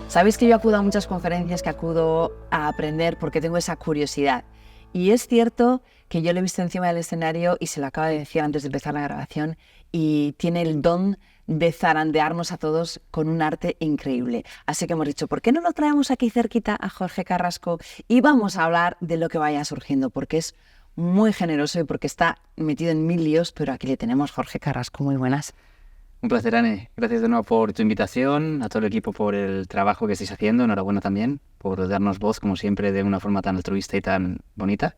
Sabéis que yo acudo a muchas conferencias, que acudo a aprender porque tengo esa curiosidad. Y es cierto que yo lo he visto encima del escenario y se lo acaba de decir antes de empezar la grabación, y tiene el don de zarandearnos a todos con un arte increíble. Así que hemos dicho, ¿por qué no lo traemos aquí cerquita a Jorge Carrasco? Y vamos a hablar de lo que vaya surgiendo, porque es muy generoso y porque está metido en mil líos, pero aquí le tenemos. Jorge Carrasco, muy buenas. Un placer, Anne. Gracias de nuevo por tu invitación, a todo el equipo por el trabajo que estáis haciendo. Enhorabuena también por darnos voz, como siempre, de una forma tan altruista y tan bonita.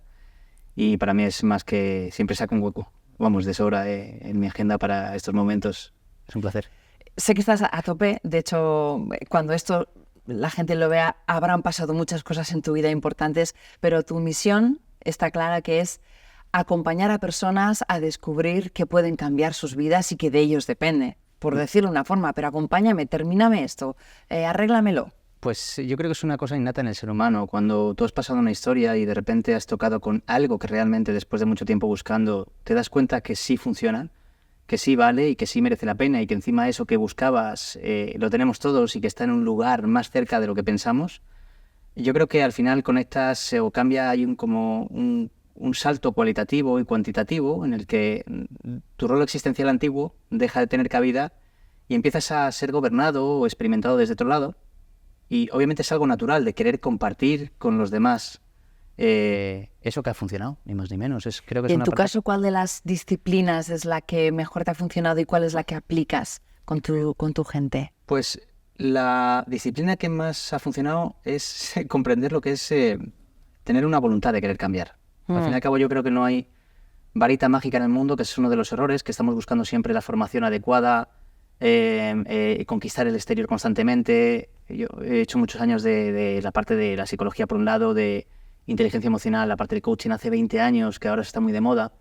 Y para mí es más que siempre saco un hueco, vamos, de sobra en mi agenda para estos momentos. Es un placer. Sé que estás a tope. De hecho, cuando esto la gente lo vea, habrán pasado muchas cosas en tu vida importantes, pero tu misión está clara, que es acompañar a personas a descubrir que pueden cambiar sus vidas y que de ellos depende, por decirlo de una forma. Pero acompáñame, termíname esto, arréglamelo. Pues yo creo que es una cosa innata en el ser humano. Cuando tú has pasado una historia y de repente has tocado con algo que realmente, después de mucho tiempo buscando, te das cuenta que sí funciona, que sí vale y que sí merece la pena, y que encima eso que buscabas lo tenemos todos y que está en un lugar más cerca de lo que pensamos. Yo creo que al final conectas o cambia, hay como un salto cualitativo y cuantitativo en el que tu rol existencial antiguo deja de tener cabida y empiezas a ser gobernado o experimentado desde otro lado. Y obviamente es algo natural de querer compartir con los demás eso que ha funcionado, ni más ni menos. Creo que es Y en una tu parte... caso, ¿cuál de las disciplinas es la que mejor te ha funcionado y cuál es la que aplicas con tu gente? Pues la disciplina que más ha funcionado es comprender lo que es tener una voluntad de querer cambiar. Al fin y al cabo, yo creo que no hay varita mágica en el mundo, que es uno de los errores, que estamos buscando siempre la formación adecuada, conquistar el exterior constantemente. Yo he hecho muchos años de la parte de la psicología por un lado, de inteligencia emocional, la parte de coaching hace 20 años, que ahora está muy de moda.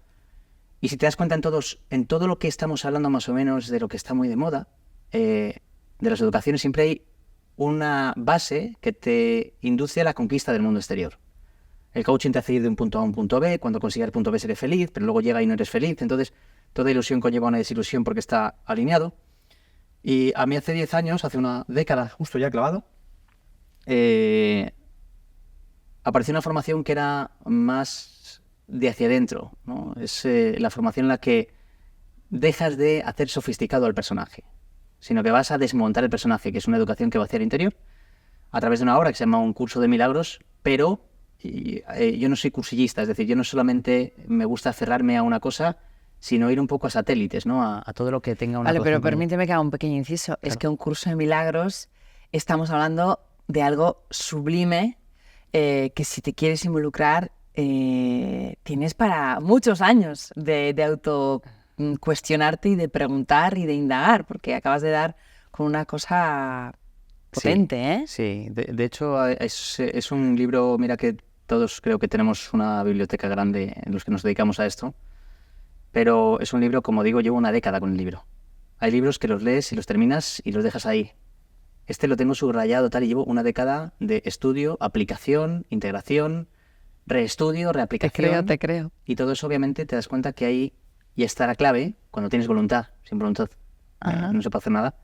Y si te das cuenta en todo lo que estamos hablando más o menos de lo que está muy de moda, de las educaciones, siempre hay una base que te induce a la conquista del mundo exterior. El coaching te hace ir de un punto A a un punto B, cuando consigues el punto B seré feliz, pero luego llega y no eres feliz, entonces toda ilusión conlleva una desilusión porque está alineado. Y a mí hace 10 años, hace una década, justo ya clavado, apareció una formación que era más de hacia adentro, ¿no? Es la formación en la que dejas de hacer sofisticado al personaje, sino que vas a desmontar el personaje, que es una educación que va hacia el interior, a través de una obra que se llama Un curso de milagros, pero yo no soy cursillista, es decir, yo no solamente me gusta aferrarme a una cosa, sino ir un poco a satélites, ¿no? A todo lo que tenga una... Vale, pero permíteme que haga un pequeño inciso. Claro. Es que un curso de milagros, estamos hablando de algo sublime, que si te quieres involucrar, tienes para muchos años de auto cuestionarte y de preguntar y de indagar, porque acabas de dar con una cosa potente, sí, ¿eh? Sí, de hecho es un libro, mira que todos creo que tenemos una biblioteca grande en los que nos dedicamos a esto, pero es un libro, como digo, llevo una década con el libro. Hay libros que los lees y los terminas y los dejas ahí. Este lo tengo subrayado tal y llevo una década de estudio, aplicación, integración, reestudio, reaplicación. Te creo. Y todo eso obviamente te das cuenta que ahí ya está la clave, cuando tienes voluntad. Sin voluntad no se puede hacer nada.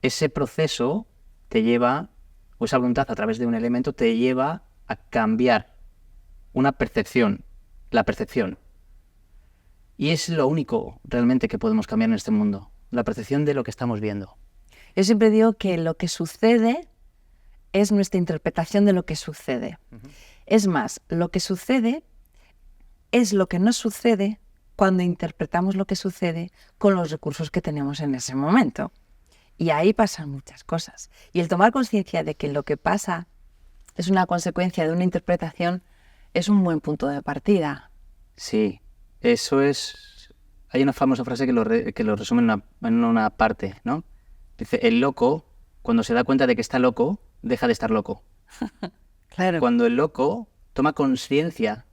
Ese proceso te lleva, o esa voluntad a través de un elemento te lleva a cambiar una percepción, la percepción. Y es lo único realmente que podemos cambiar en este mundo, la percepción de lo que estamos viendo. Yo siempre digo que lo que sucede es nuestra interpretación de lo que sucede. Es más, lo que sucede es lo que nos sucede cuando interpretamos lo que sucede con los recursos que tenemos en ese momento. Y ahí pasan muchas cosas. Y el tomar conciencia de que lo que pasa es una consecuencia de una interpretación es un buen punto de partida. Sí, eso es... Hay una famosa frase que lo resume en una parte, ¿no? Dice, el loco, cuando se da cuenta de que está loco, deja de estar loco. Claro. Cuando el loco toma conciencia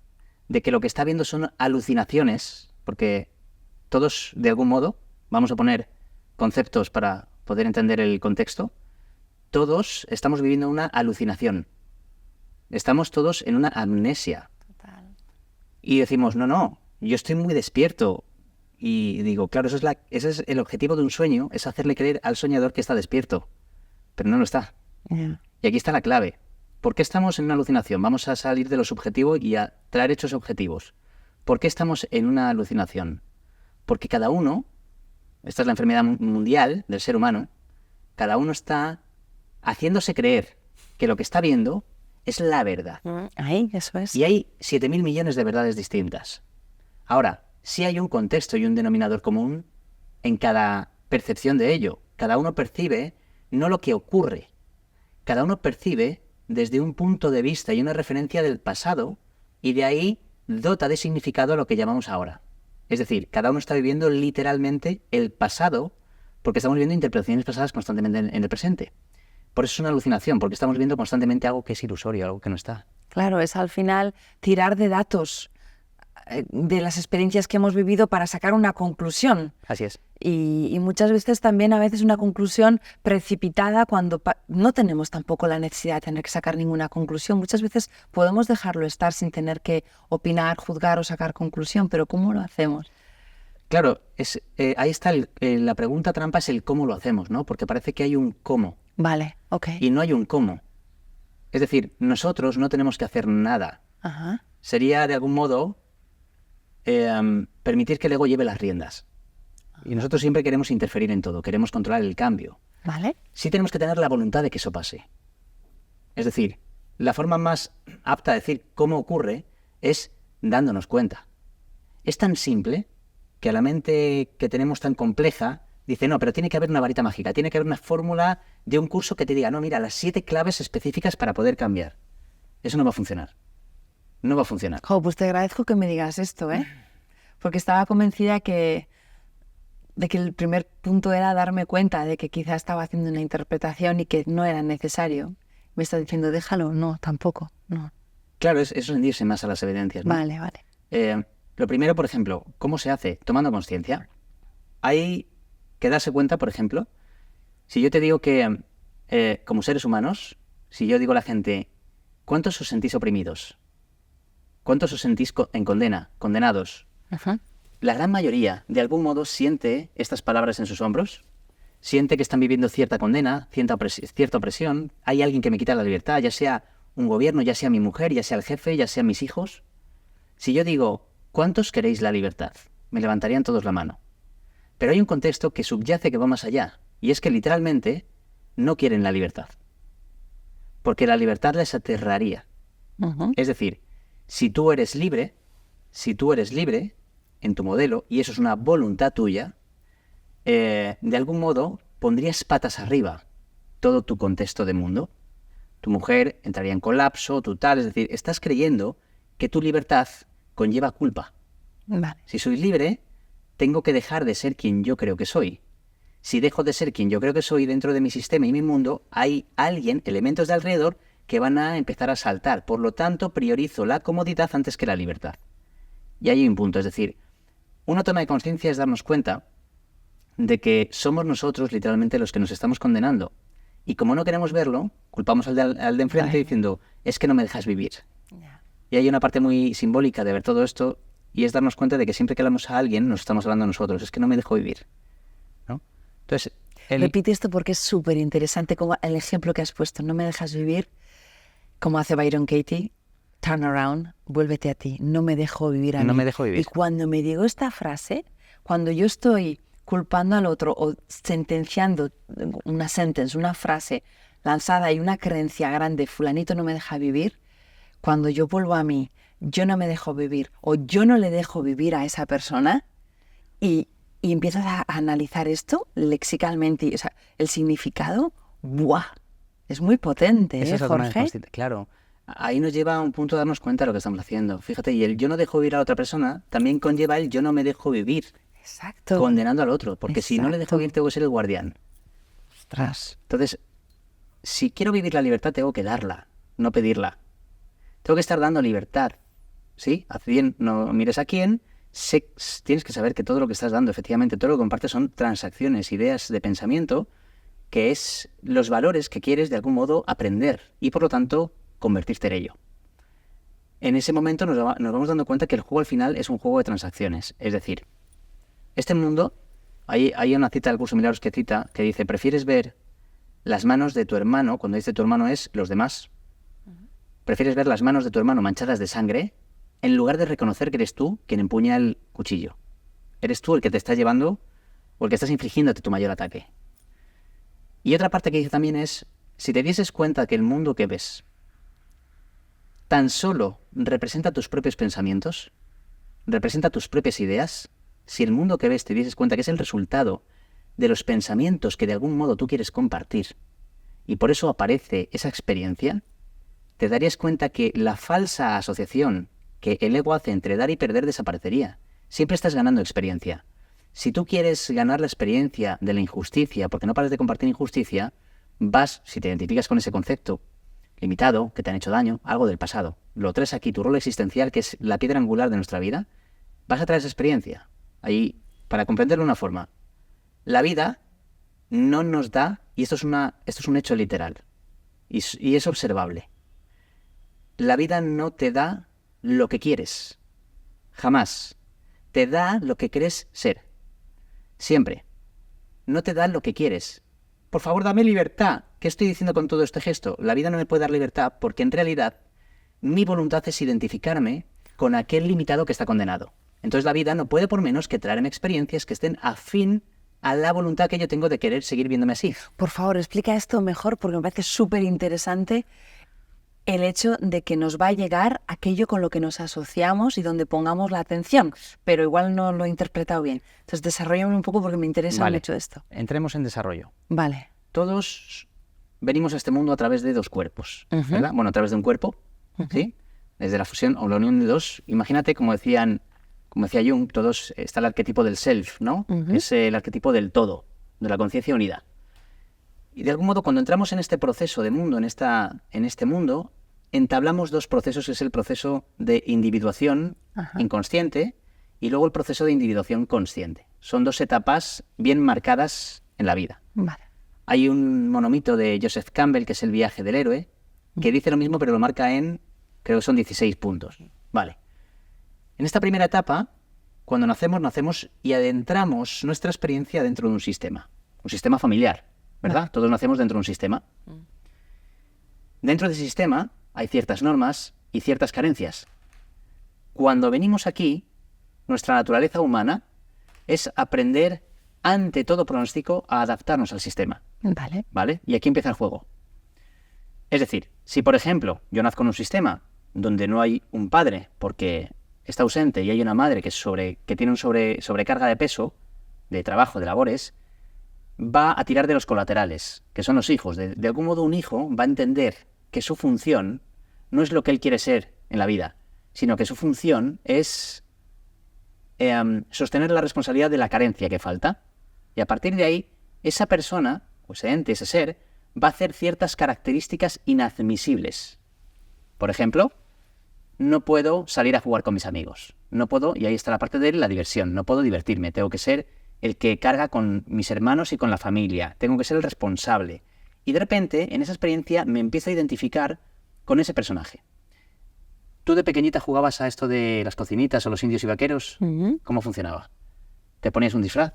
de que lo que está viendo son alucinaciones, porque todos, de algún modo, vamos a poner conceptos para poder entender el contexto, todos estamos viviendo una alucinación. Estamos todos en una amnesia. Total. Y decimos, no, yo estoy muy despierto. Y digo, claro, ese es el objetivo de un sueño, es hacerle creer al soñador que está despierto. Pero no lo está. Yeah. Y aquí está la clave. ¿Por qué estamos en una alucinación? Vamos a salir de lo subjetivo y a traer hechos objetivos. ¿Por qué estamos en una alucinación? Porque cada uno, esta es la enfermedad mundial del ser humano, cada uno está haciéndose creer que lo que está viendo es la verdad. Ahí, eso es. Y hay 7.000 millones de verdades distintas. Ahora, sí hay un contexto y un denominador común en cada percepción de ello. Cada uno percibe no lo que ocurre. Cada uno percibe desde un punto de vista y una referencia del pasado, y de ahí dota de significado lo que llamamos ahora. Es decir, cada uno está viviendo literalmente el pasado, porque estamos viendo interpretaciones pasadas constantemente en el presente. Por eso es una alucinación, porque estamos viendo constantemente algo que es ilusorio, algo que no está. Claro, es al final tirar de datos de las experiencias que hemos vivido para sacar una conclusión. Así es. Y muchas veces también a veces una conclusión precipitada cuando no tenemos tampoco la necesidad de tener que sacar ninguna conclusión. Muchas veces podemos dejarlo estar sin tener que opinar, juzgar o sacar conclusión, pero ¿cómo lo hacemos? Claro, ahí está la pregunta trampa, es el cómo lo hacemos, ¿no? Porque parece que hay un cómo. Vale, ok. Y no hay un cómo. Es decir, nosotros no tenemos que hacer nada. Ajá. Sería, de algún modo, permitir que el ego lleve las riendas. Y nosotros siempre queremos interferir en todo, queremos controlar el cambio. Vale. Sí tenemos que tener la voluntad de que eso pase. Es decir, la forma más apta de decir cómo ocurre es dándonos cuenta. Es tan simple que a la mente que tenemos tan compleja dice, no, pero tiene que haber una varita mágica, tiene que haber una fórmula de un curso que te diga, no, mira, las 7 claves específicas para poder cambiar. Eso no va a funcionar. No va a funcionar. Jo, pues te agradezco que me digas esto, ¿eh? Porque estaba convencida de que el primer punto era darme cuenta de que quizá estaba haciendo una interpretación y que no era necesario. Me estás diciendo, déjalo. No, tampoco. No. Claro, es rendirse más a las evidencias, ¿no? Vale, vale. Lo primero, por ejemplo, ¿cómo se hace? Tomando conciencia. Hay que darse cuenta, por ejemplo, si yo te digo que, como seres humanos, si yo digo a la gente, ¿cuántos os sentís oprimidos? ¿Cuántos os sentís en condena, condenados? Ajá. La gran mayoría, de algún modo, siente estas palabras en sus hombros, siente que están viviendo cierta condena, cierta opresión, hay alguien que me quita la libertad, ya sea un gobierno, ya sea mi mujer, ya sea el jefe, ya sea mis hijos. Si yo digo, ¿cuántos queréis la libertad? Me levantarían todos la mano. Pero hay un contexto que subyace que va más allá, y es que literalmente no quieren la libertad. Porque la libertad les aterraría. Uh-huh. Es decir, si tú eres libre en tu modelo, y eso es una voluntad tuya, de algún modo pondrías patas arriba todo tu contexto de mundo. Tu mujer entraría en colapso, tu tal, es decir, estás creyendo que tu libertad conlleva culpa. Vale. Si soy libre, tengo que dejar de ser quien yo creo que soy. Si dejo de ser quien yo creo que soy dentro de mi sistema y mi mundo, hay elementos de alrededor que van a empezar a saltar. Por lo tanto, priorizo la comodidad antes que la libertad. Y ahí hay un punto, es decir, una toma de conciencia es darnos cuenta de que somos nosotros literalmente los que nos estamos condenando. Y como no queremos verlo, culpamos al de enfrente diciendo, es que no me dejas vivir. Yeah. Y hay una parte muy simbólica de ver todo esto, y es darnos cuenta de que siempre que hablamos a alguien nos estamos hablando a nosotros, es que no me dejo vivir, ¿no? Entonces, repite esto porque es súper interesante como el ejemplo que has puesto, no me dejas vivir, como hace Byron Katie, turn around, vuélvete a ti, no me dejo vivir a mí. No me dejo vivir. Y cuando me digo esta frase, cuando yo estoy culpando al otro o sentenciando una frase lanzada y una creencia grande, fulanito no me deja vivir, cuando yo vuelvo a mí, yo no me dejo vivir o yo no le dejo vivir a esa persona y empiezas a analizar esto lexicalmente, o sea, el significado, ¡buah! Es muy potente, Esa es la Jorge. claro. Ahí nos lleva a un punto de darnos cuenta de lo que estamos haciendo. Fíjate, y el yo no dejo vivir a otra persona también conlleva el yo no me dejo vivir. Exacto. Condenando al otro, porque si no le dejo Exacto. vivir tengo que ser el guardián. Ostras. Entonces, si quiero vivir la libertad tengo que darla, no pedirla. Tengo que estar dando libertad, ¿sí? Haz bien, no mires a quién. Tienes que saber que todo lo que estás dando, efectivamente, todo lo que compartes son transacciones, ideas de pensamiento, que es los valores que quieres de algún modo aprender y por lo tanto convertirte en ello. En ese momento nos vamos dando cuenta que el juego al final es un juego de transacciones. Es decir, este mundo, hay una cita del curso Milagros que cita, que dice, ¿prefieres ver las manos de tu hermano, cuando dice tu hermano es los demás, prefieres ver las manos de tu hermano manchadas de sangre en lugar de reconocer que eres tú quien empuña el cuchillo. Eres tú el que te estás llevando o el que estás infligiéndote tu mayor ataque. Y otra parte que dice también es, si te dieses cuenta que el mundo que ves tan solo representa tus propios pensamientos, representa tus propias ideas, si el mundo que ves te dieses cuenta que es el resultado de los pensamientos que de algún modo tú quieres compartir, y por eso aparece esa experiencia, te darías cuenta que la falsa asociación que el ego hace entre dar y perder desaparecería. Siempre estás ganando experiencia. Si tú quieres ganar la experiencia de la injusticia, porque no pares de compartir injusticia, vas, si te identificas con ese concepto limitado, que te han hecho daño, algo del pasado, lo traes aquí, tu rol existencial, que es la piedra angular de nuestra vida, vas a traer esa experiencia. Ahí, para comprenderlo de una forma, la vida no nos da, y esto es un hecho literal, y es observable, la vida no te da lo que quieres, jamás. Te da lo que crees ser, siempre. No te da lo que quieres. Por favor, dame libertad. ¿Qué estoy diciendo con todo este gesto? La vida no me puede dar libertad porque en realidad mi voluntad es identificarme con aquel limitado que está condenado. Entonces la vida no puede por menos que traerme experiencias que estén afín a la voluntad que yo tengo de querer seguir viéndome así. Por favor, explica esto mejor porque me parece súper interesante el hecho de que nos va a llegar aquello con lo que nos asociamos y donde pongamos la atención, pero igual no lo he interpretado bien. Entonces, desarrollame un poco porque me interesa mucho esto. Entremos en desarrollo. Vale. Todos venimos a este mundo a través de dos cuerpos, ¿verdad? Bueno, a través de un cuerpo, ¿sí? Desde la fusión o la unión de dos. Imagínate, como decía Jung, todos está el arquetipo del self, ¿no? Es el arquetipo del todo, de la conciencia unida. Y de algún modo, cuando entramos en este proceso de mundo, en este mundo, entablamos dos procesos, que es el proceso de individuación inconsciente y luego el proceso de individuación consciente. Son dos etapas bien marcadas en la vida. Vale. Hay un monomito de Joseph Campbell, que es El viaje del héroe, que dice lo mismo, pero lo marca en, creo que son 16 puntos. Vale. En esta primera etapa, cuando nacemos y adentramos nuestra experiencia dentro de un sistema familiar, ¿verdad? Vale. Todos nacemos dentro de un sistema. Dentro de ese sistema hay ciertas normas y ciertas carencias. Cuando venimos aquí, nuestra naturaleza humana es aprender, ante todo pronóstico, a adaptarnos al sistema. Vale. ¿Vale? Y aquí empieza el juego. Es decir, si por ejemplo yo nazco en un sistema donde no hay un padre porque está ausente y hay una madre que tiene sobrecarga de peso, de trabajo, de labores, va a tirar de los colaterales, que son los hijos. De algún modo un hijo va a entender que su función no es lo que él quiere ser en la vida, sino que su función es sostener la responsabilidad de la carencia que falta. Y a partir de ahí, esa persona, o ese ente, ese ser, va a hacer ciertas características inadmisibles. Por ejemplo, no puedo salir a jugar con mis amigos. No puedo, y ahí está la parte de la diversión, no puedo divertirme. Tengo que ser el que carga con mis hermanos y con la familia. Tengo que ser el responsable. Y de repente, en esa experiencia, me empiezo a identificar con ese personaje. ¿Tú de pequeñita jugabas a esto de las cocinitas o los indios y vaqueros? ¿Cómo funcionaba? Te ponías un disfraz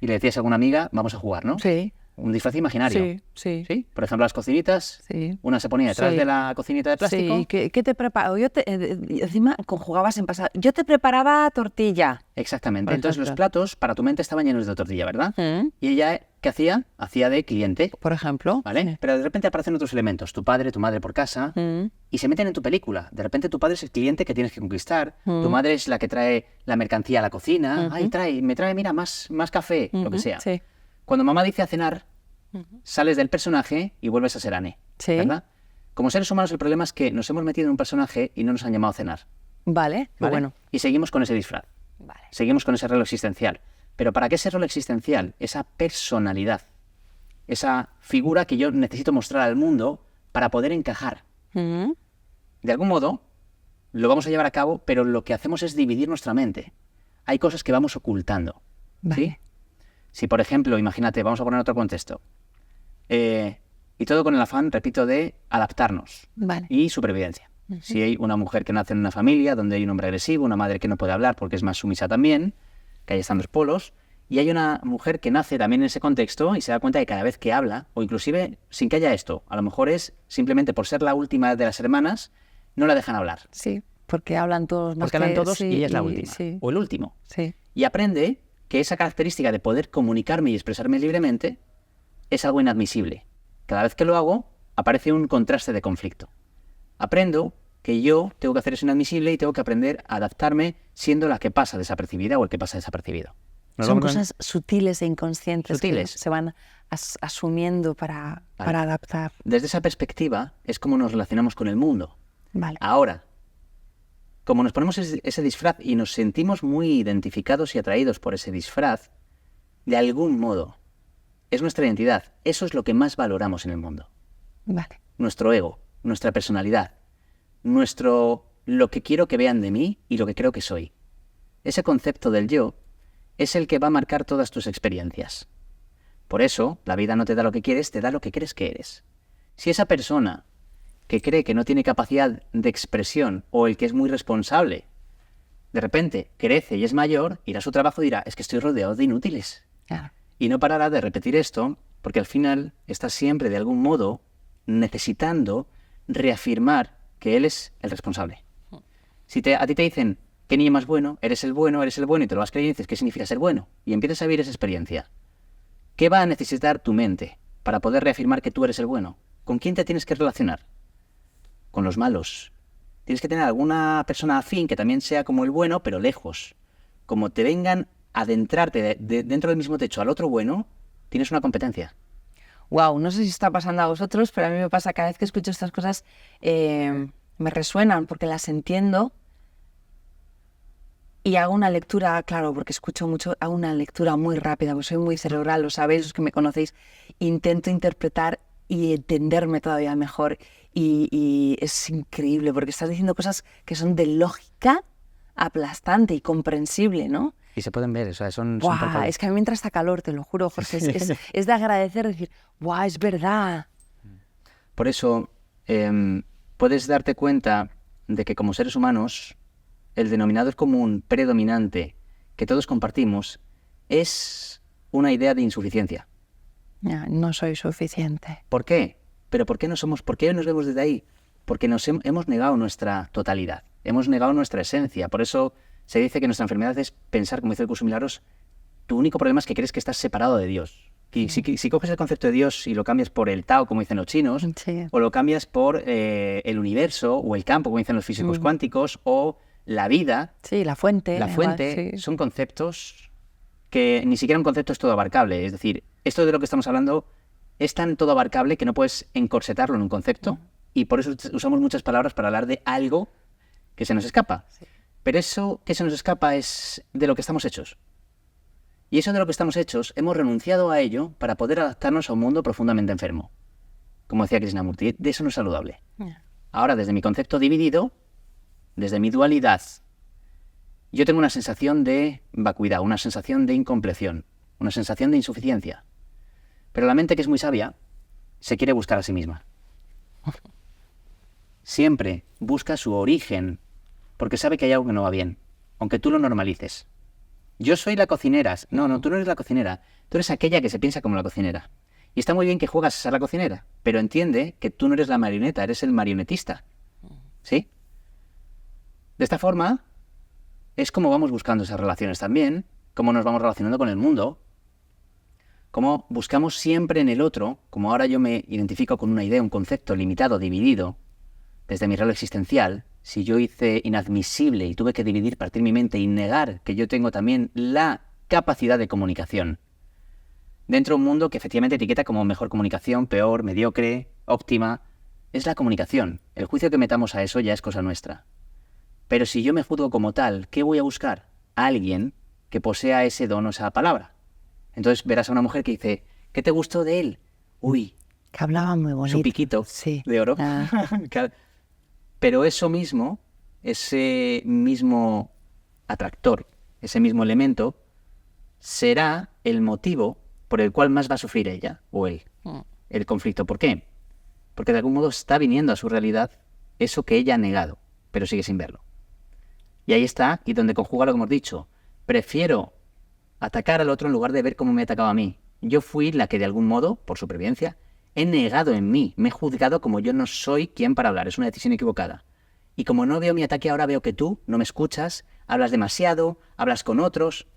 y le decías a alguna amiga, vamos a jugar, ¿no? Sí. Un disfraz imaginario. Sí. ¿Sí? Por ejemplo, las cocinitas, una se ponía detrás de la cocinita de plástico. Sí, ¿qué te preparaba? Encima conjugabas en pasado. Yo te preparaba tortilla. Exactamente. Entonces los platos para tu mente estaban llenos de tortilla, ¿verdad? Y ella, ¿qué hacía? Hacía de cliente. Por ejemplo. ¿Vale? Sí. Pero de repente aparecen otros elementos. Tu padre, tu madre por casa. Y se meten en tu película. De repente tu padre es el cliente que tienes que conquistar. Tu madre es la que trae la mercancía a la cocina. Ay, me trae, mira, más café, lo que sea. Sí. Cuando mamá dice a cenar, sales del personaje y vuelves a ser Anne, ¿verdad? Como seres humanos el problema es que nos hemos metido en un personaje y no nos han llamado a cenar. Vale. Bueno. Y seguimos con ese disfraz. Vale. Seguimos con ese rol existencial. Pero ¿para qué ese rol existencial? Esa personalidad. Esa figura que yo necesito mostrar al mundo para poder encajar. De algún modo, lo vamos a llevar a cabo, pero lo que hacemos es dividir nuestra mente. Hay cosas que vamos ocultando. Vale. ¿Sí? Si, por ejemplo, imagínate, vamos a poner otro contexto. Y todo con el afán, repito, de adaptarnos. Vale. Y supervivencia. Si hay una mujer que nace en una familia donde hay un hombre agresivo, una madre que no puede hablar porque es más sumisa también, que ahí están los polos, Y hay una mujer que nace también en ese contexto y se da cuenta de que cada vez que habla, o inclusive sin que haya esto, a lo mejor es simplemente por ser la última de las hermanas, no la dejan hablar. Sí, porque hablan todos más Porque hablan que... todos sí, y ella es la última, sí, o el último. sí. Y aprende que esa característica de poder comunicarme y expresarme libremente es algo inadmisible. Cada vez que lo hago, aparece un contraste de conflicto. Aprendo que yo tengo que hacer eso inadmisible y tengo que aprender a adaptarme siendo la que pasa desapercibida o el que pasa desapercibido. Son cosas sutiles e inconscientes Sutiles. que se van asumiendo para adaptar. Desde esa perspectiva es como nos relacionamos con el mundo. Vale. Ahora, como nos ponemos ese disfraz y nos sentimos muy identificados y atraídos por ese disfraz, de algún modo, es nuestra identidad. Eso es lo que más valoramos en el mundo. Vale. Nuestro ego, nuestra personalidad, lo que quiero que vean de mí y lo que creo que soy. Ese concepto del yo es el que va a marcar todas tus experiencias. Por eso, la vida no te da lo que quieres, te da lo que crees que eres. Si esa persona que cree que no tiene capacidad de expresión o el que es muy responsable, de repente crece y es mayor, irá a su trabajo y dirá, es que estoy rodeado de inútiles. Claro. Y no parará de repetir esto, porque al final está siempre, de algún modo, necesitando reafirmar que él es el responsable. Si a ti te dicen, ¿qué niño más bueno? Eres el bueno, y te lo vas creyendo y dices, ¿qué significa ser bueno? Y empiezas a vivir esa experiencia. ¿Qué va a necesitar tu mente para poder reafirmar que tú eres el bueno? ¿Con quién te tienes que relacionar? Con los malos. Tienes que tener alguna persona afín que también sea como el bueno, pero lejos. Como te vengan a adentrarte dentro del mismo techo al otro bueno, tienes una competencia. Wow, no sé si está pasando a vosotros, pero a mí me pasa cada vez que escucho estas cosas, me resuenan porque las entiendo y hago una lectura, claro, porque escucho mucho, hago una lectura muy rápida, porque soy muy cerebral, lo sabéis, los que me conocéis, intento interpretar y entenderme todavía mejor y es increíble porque estás diciendo cosas que son de lógica aplastante y comprensible, ¿no? Y se pueden ver, o sea, son ¡Buah! Es que a mí me entra hasta calor, te lo juro, Jorge. Es de agradecer, decir, ¡buah, es verdad! Por eso, puedes darte cuenta de que como seres humanos, el denominador común predominante que todos compartimos es una idea de insuficiencia. Ya, no soy suficiente. ¿Por qué? ¿Pero por qué no somos? ¿Por qué nos vemos desde ahí? Porque hemos negado nuestra totalidad, hemos negado nuestra esencia. Por eso se dice que nuestra enfermedad es pensar, como dice el curso Milagros, tu único problema es que crees que estás separado de Dios. Y si coges el concepto de Dios y lo cambias por el Tao, como dicen los chinos, Sí. o lo cambias por el universo, o el campo, como dicen los físicos cuánticos, o la vida, Sí, la fuente. la fuente, igual, sí. son conceptos que ni siquiera un concepto es todo abarcable. Es decir, esto de lo que estamos hablando es tan todo abarcable que no puedes encorsetarlo en un concepto, y por eso usamos muchas palabras para hablar de algo que se nos escapa. Sí. Pero eso que se nos escapa es de lo que estamos hechos. Y eso de lo que estamos hechos, hemos renunciado a ello para poder adaptarnos a un mundo profundamente enfermo. Como decía Krishnamurti, de eso no es saludable. Ya. Ahora, desde mi concepto dividido, desde mi dualidad, yo tengo una sensación de vacuidad, una sensación de incompleción, una sensación de insuficiencia. Pero la mente, que es muy sabia, se quiere buscar a sí misma. Siempre busca su origen, porque sabe que hay algo que no va bien, aunque tú lo normalices. Yo soy la cocinera. No, tú no eres la cocinera. Tú eres aquella que se piensa como la cocinera. Y está muy bien que juegas a ser la cocinera, pero entiende que tú no eres la marioneta, eres el marionetista. ¿Sí? De esta forma, es como vamos buscando esas relaciones también, cómo nos vamos relacionando con el mundo, cómo buscamos siempre en el otro, como ahora yo me identifico con una idea, un concepto limitado, dividido, desde mi rol existencial. Si yo hice inadmisible y tuve que dividir, partir mi mente y negar que yo tengo también la capacidad de comunicación dentro de un mundo que efectivamente etiqueta como mejor comunicación, peor, mediocre, óptima, es la comunicación. El juicio que metamos a eso ya es cosa nuestra. Pero si yo me juzgo como tal, ¿qué voy a buscar? A alguien que posea ese don o esa palabra. Entonces verás a una mujer que dice, ¿qué te gustó de él? Uy, Que hablaba muy bonito. su piquito Sí. de oro. Ah. Pero eso mismo, ese mismo atractor, ese mismo elemento, será el motivo por el cual más va a sufrir ella o él, el conflicto. ¿Por qué? Porque de algún modo está viniendo a su realidad eso que ella ha negado, pero sigue sin verlo. Y ahí está, y donde conjuga lo que hemos dicho. Prefiero atacar al otro en lugar de ver cómo me atacaba a mí. Yo fui la que de algún modo, por supervivencia, he negado en mí, me he juzgado como yo no soy quien para hablar, es una decisión equivocada. Y como no veo mi ataque, ahora veo que tú no me escuchas, hablas demasiado, hablas con otros.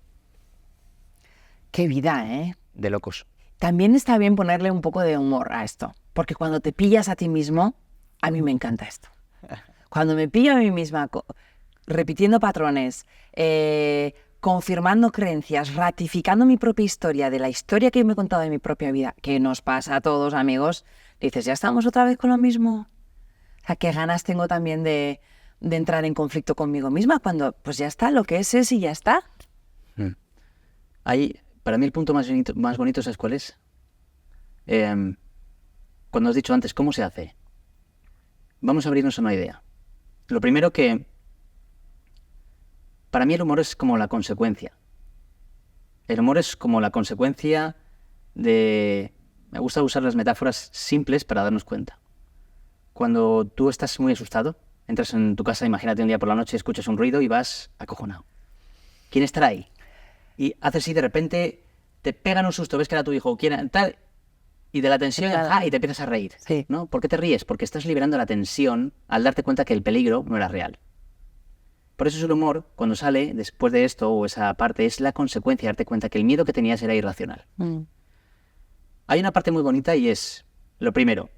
Qué vida, ¿eh? De locos. También está bien ponerle un poco de humor a esto, porque cuando te pillas a ti mismo, a mí me encanta esto. Cuando me pillo a mí misma repitiendo patrones, confirmando creencias, ratificando mi propia historia, de la historia que yo me he contado de mi propia vida, que nos pasa a todos, amigos, dices, ¿ya estamos otra vez con lo mismo? O sea, qué ganas tengo también de entrar en conflicto conmigo misma cuando, pues ya está, lo que es y ya está. Ahí, para mí el punto más bonito, ¿sabes cuál es? Cuando has dicho antes, ¿cómo se hace? Vamos a abrirnos a una idea. Lo primero que... Para mí el humor es como la consecuencia. El humor es como la consecuencia de... Me gusta usar las metáforas simples para darnos cuenta. Cuando tú estás muy asustado, entras en tu casa, imagínate un día por la noche, escuchas un ruido y vas acojonado. ¿Quién estará ahí? Y haces así, de repente te pegan un susto, ves que era tu hijo, quién tal, y de la tensión, y te empiezas a reír. Sí. ¿No? ¿Por qué te ríes? Porque estás liberando la tensión al darte cuenta que el peligro no era real. Por eso es el humor, cuando sale después de esto, o esa parte, es la consecuencia de darte cuenta que el miedo que tenías era irracional. Hay una parte muy bonita y es, lo primero,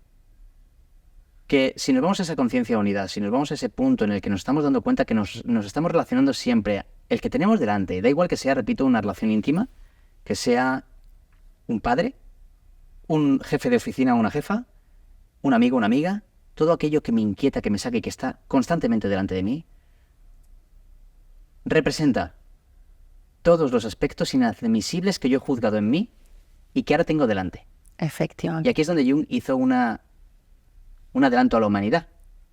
que si nos vamos a esa conciencia de unidad, si nos vamos a ese punto en el que nos estamos dando cuenta que nos estamos relacionando siempre, el que tenemos delante, da igual que sea, repito, una relación íntima, que sea un padre, un jefe de oficina o una jefa, un amigo, una amiga, todo aquello que me inquieta, que me saque y que está constantemente delante de mí, representa todos los aspectos inadmisibles que yo he juzgado en mí y que ahora tengo delante. Efectivamente. Y aquí es donde Jung hizo un adelanto a la humanidad,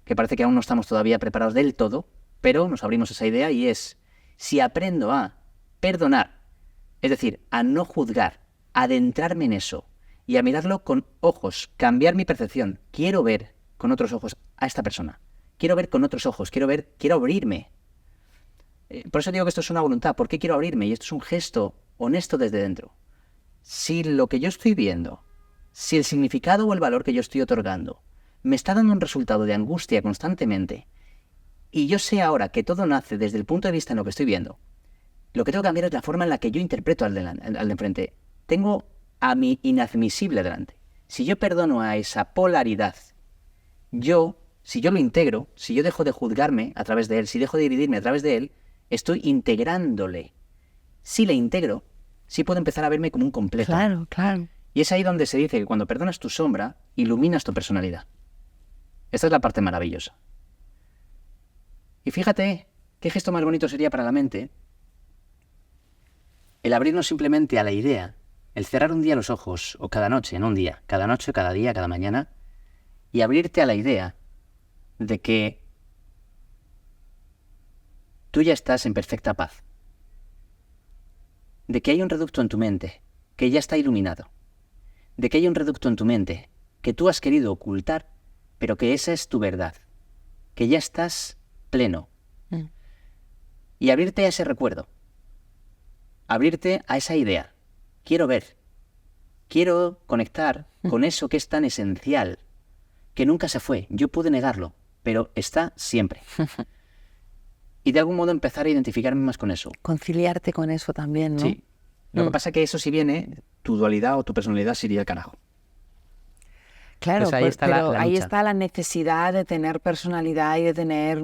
que parece que aún no estamos todavía preparados del todo, pero nos abrimos esa idea y es, si aprendo a perdonar, es decir, a no juzgar, a adentrarme en eso y a mirarlo con ojos, cambiar mi percepción, quiero ver con otros ojos a esta persona, quiero ver con otros ojos, quiero abrirme. Por eso digo que esto es una voluntad. ¿Por qué quiero abrirme? Y esto es un gesto honesto desde dentro. Si lo que yo estoy viendo, si el significado o el valor que yo estoy otorgando me está dando un resultado de angustia constantemente, y yo sé ahora que todo nace desde el punto de vista en lo que estoy viendo, lo que tengo que cambiar es la forma en la que yo interpreto al de enfrente. Tengo a mi inadmisible delante. Si yo perdono a esa polaridad, si yo lo integro, si yo dejo de juzgarme a través de él, si dejo de dividirme a través de él, estoy integrándole. Si le integro, sí puedo empezar a verme como un completo. Claro, claro. Y es ahí donde se dice que cuando perdonas tu sombra, iluminas tu personalidad. Esta es la parte maravillosa. Y fíjate, qué gesto más bonito sería para la mente el abrirnos simplemente a la idea, el cerrar un día los ojos, o cada noche, no un día, cada noche, cada día, cada mañana, y abrirte a la idea de que tú ya estás en perfecta paz. De que hay un reducto en tu mente que ya está iluminado. De que hay un reducto en tu mente que tú has querido ocultar, pero que esa es tu verdad. Que ya estás pleno. Y abrirte a ese recuerdo. Abrirte a esa idea. Quiero ver. Quiero conectar con eso que es tan esencial, que nunca se fue. Yo pude negarlo, pero está siempre. Y de algún modo empezar a identificarme más con eso. Conciliarte con eso también, ¿no? Sí. Lo que pasa es que eso, si viene, tu dualidad o tu personalidad se iría al carajo. Claro, Pues ahí está pero la ahí lucha. está la necesidad de tener personalidad y de tener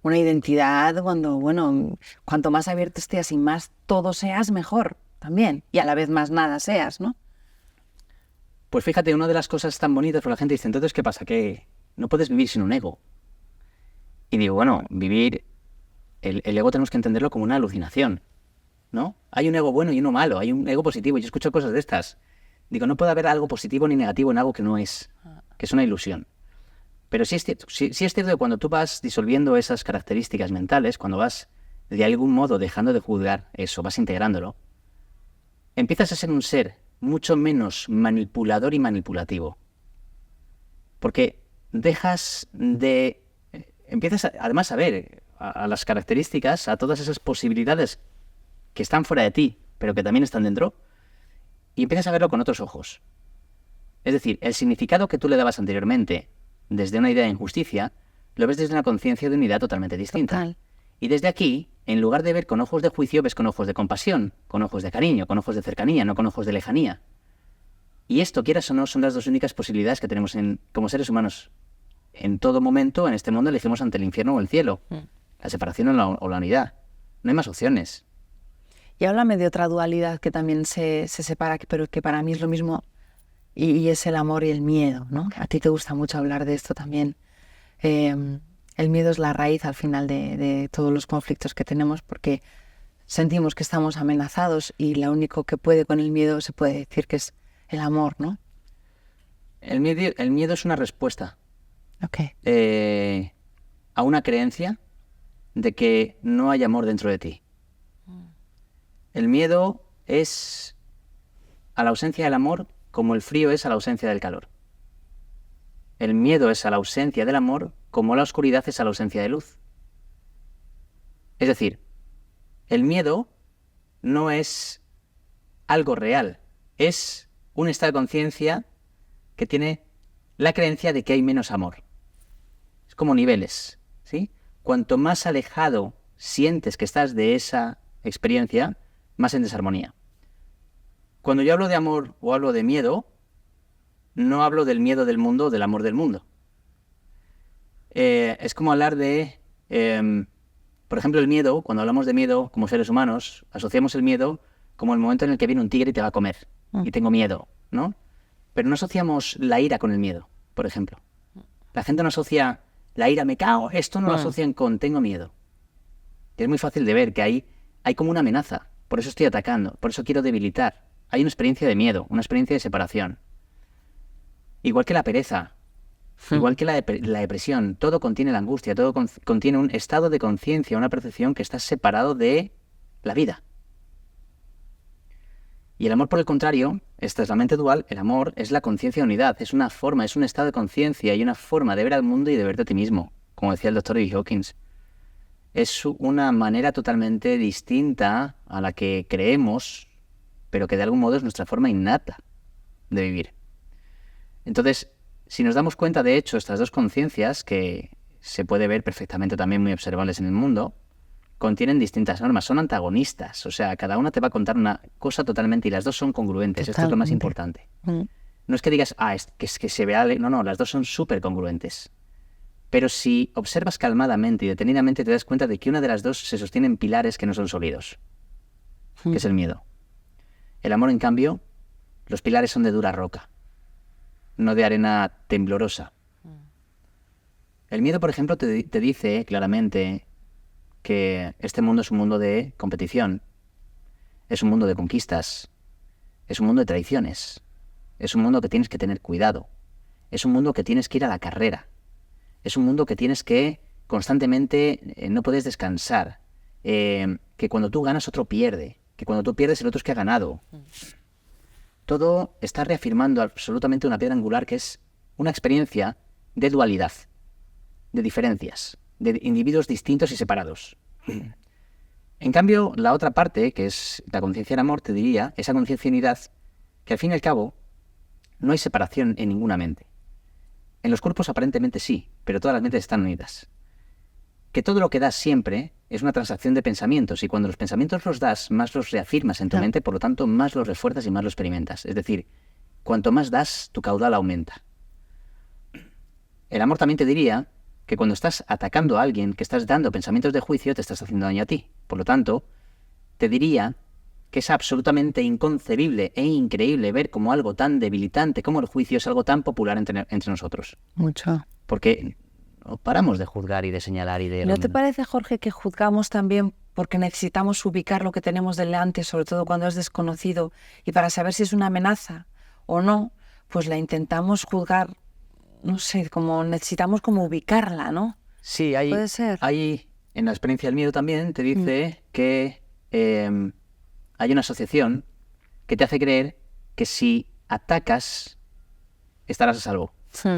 una identidad cuando, bueno, cuanto más abierto estés y más todo seas, mejor también. Y a la vez más nada seas, ¿no? Pues fíjate, una de las cosas tan bonitas, porque la gente dice, entonces, ¿qué pasa? Que no puedes vivir sin un ego. Y digo, bueno, vivir... El ego tenemos que entenderlo como una alucinación, ¿no? Hay un ego bueno y uno malo, hay un ego positivo. Yo escucho cosas de estas. Digo, no puede haber algo positivo ni negativo en algo que no es, que es una ilusión. Pero sí es cierto que cuando tú vas disolviendo esas características mentales, cuando vas de algún modo dejando de juzgar eso, vas integrándolo, empiezas a ser un ser mucho menos manipulador y manipulativo. Porque empiezas además a ver a las características, a todas esas posibilidades que están fuera de ti, pero que también están dentro, y empiezas a verlo con otros ojos. Es decir, el significado que tú le dabas anteriormente desde una idea de injusticia, lo ves desde una conciencia de unidad totalmente distinta. Total. Y desde aquí, en lugar de ver con ojos de juicio, ves con ojos de compasión, con ojos de cariño, con ojos de cercanía, no con ojos de lejanía. Y esto, quieras o no, son las dos únicas posibilidades que tenemos como seres humanos. En todo momento, en este mundo, elegimos ante el infierno o el cielo. La separación o la unidad. No hay más opciones. Y háblame de otra dualidad que también se separa, pero que para mí es lo mismo, y es el amor y el miedo, ¿no? A ti te gusta mucho hablar de esto también. El miedo es la raíz al final de todos los conflictos que tenemos, porque sentimos que estamos amenazados y lo único que puede con el miedo se puede decir que es el amor, ¿no? El miedo es una respuesta Okay. A una creencia de que no hay amor dentro de ti. El miedo es a la ausencia del amor como el frío es a la ausencia del calor. El miedo es a la ausencia del amor como la oscuridad es a la ausencia de luz. Es decir, el miedo no es algo real, es un estado de conciencia que tiene la creencia de que hay menos amor. Es como niveles, ¿sí? Cuanto más alejado sientes que estás de esa experiencia, más en desarmonía. Cuando yo hablo de amor o hablo de miedo, no hablo del miedo del mundo o del amor del mundo. Es como hablar de, por ejemplo, el miedo. Cuando hablamos de miedo como seres humanos, asociamos el miedo como el momento en el que viene un tigre y te va a comer. Y tengo miedo, ¿no? Pero no asociamos la ira con el miedo, por ejemplo. La gente no asocia la ira, me cago, esto no lo asocian con tengo miedo. Y es muy fácil de ver que hay como una amenaza. Por eso estoy atacando, por eso quiero debilitar. Hay una experiencia de miedo, una experiencia de separación. Igual que la pereza, igual que la depresión, todo contiene la angustia, todo contiene un estado de conciencia, una percepción que está separado de la vida. Y el amor, por el contrario, esta es la mente dual, el amor es la conciencia de unidad, es una forma, es un estado de conciencia y una forma de ver al mundo y de verte a ti mismo, como decía el doctor E. Hawkins. Es una manera totalmente distinta a la que creemos, pero que de algún modo es nuestra forma innata de vivir. Entonces, si nos damos cuenta, de hecho, estas dos conciencias, que se puede ver perfectamente también muy observables en el mundo, contienen distintas normas, son antagonistas. O sea, cada una te va a contar una cosa totalmente y las dos son congruentes. Esto es lo más importante. No es que digas, es que se vea... No, las dos son súper congruentes. Pero si observas calmadamente y detenidamente te das cuenta de que una de las dos se sostiene en pilares que no son sólidos, que es el miedo. El amor, en cambio, los pilares son de dura roca, no de arena temblorosa. El miedo, por ejemplo, te dice claramente que este mundo es un mundo de competición, es un mundo de conquistas, es un mundo de traiciones, es un mundo que tienes que tener cuidado, es un mundo que tienes que ir a la carrera, es un mundo que tienes que constantemente, no puedes descansar, que cuando tú ganas otro pierde, que cuando tú pierdes el otro es que ha ganado. Todo está reafirmando absolutamente una piedra angular que es una experiencia de dualidad, de diferencias, de individuos distintos y separados. En cambio, la otra parte, que es la conciencia del amor, te diría, esa conciencia de unidad, que al fin y al cabo no hay separación en ninguna mente. En los cuerpos aparentemente sí, pero todas las mentes están unidas. Que todo lo que das siempre es una transacción de pensamientos, y cuando los pensamientos los das, más los reafirmas en tu mente, por lo tanto, más los refuerzas y más los experimentas. Es decir, cuanto más das, tu caudal aumenta. El amor también te diría que cuando estás atacando a alguien, que estás dando pensamientos de juicio, te estás haciendo daño a ti. Por lo tanto, te diría que es absolutamente inconcebible e increíble ver como algo tan debilitante como el juicio es algo tan popular entre nosotros. Mucho. Porque no paramos de juzgar y de señalar y de... ¿No te parece, Jorge, que juzgamos también porque necesitamos ubicar lo que tenemos delante, sobre todo cuando es desconocido, y para saber si es una amenaza o no, pues la intentamos juzgar, no sé, como necesitamos como ubicarla, ¿no? Sí, ¿Puede ser? Hay en la experiencia del miedo también te dice que hay una asociación que te hace creer que si atacas estarás a salvo. Sí.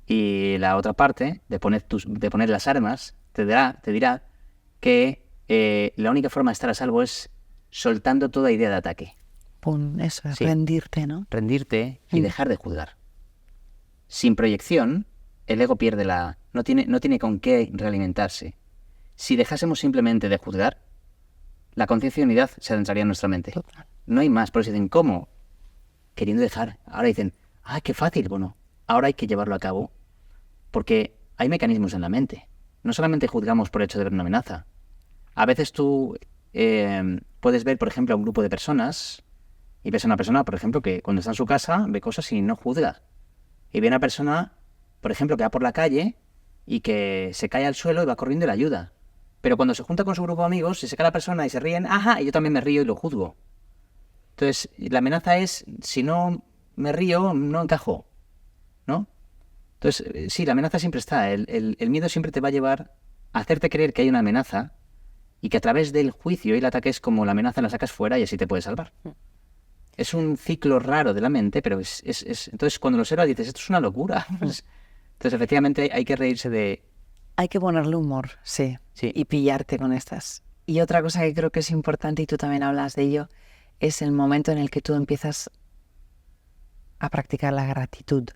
Y la otra parte, de poner las armas, te dirá que la única forma de estar a salvo es soltando toda idea de ataque. Pum, eso es Sí. rendirte, ¿no? Rendirte y dejar de juzgar. Sin proyección, el ego pierde no tiene con qué realimentarse. Si dejásemos simplemente de juzgar, la conciencia y unidad se adentraría en nuestra mente. Total. No hay más. Por eso dicen, ¿cómo? Queriendo dejar. Ahora dicen, ¡ay, qué fácil! Bueno, ahora hay que llevarlo a cabo porque hay mecanismos en la mente. No solamente juzgamos por el hecho de ver una amenaza. A veces tú puedes ver, por ejemplo, a un grupo de personas y ves a una persona, por ejemplo, que cuando está en su casa ve cosas y no juzga. Y ve a una persona, por ejemplo, que va por la calle y que se cae al suelo y va corriendo y la ayuda. Pero cuando se junta con su grupo de amigos, se saca la persona y se ríen, ¡ajá! Y yo también me río y lo juzgo. Entonces, la amenaza es, si no me río, no encajo, ¿no? Entonces, sí, la amenaza siempre está. El miedo siempre te va a llevar a hacerte creer que hay una amenaza y que a través del juicio y el ataque es como la amenaza la sacas fuera y así te puedes salvar. Es un ciclo raro de la mente, pero entonces cuando lo observas dices, esto es una locura. Entonces, efectivamente, hay que reírse de... Hay que ponerle humor, sí, Sí. y pillarte con estas. Y otra cosa que creo que es importante, y tú también hablas de ello, es el momento en el que tú empiezas a practicar la gratitud.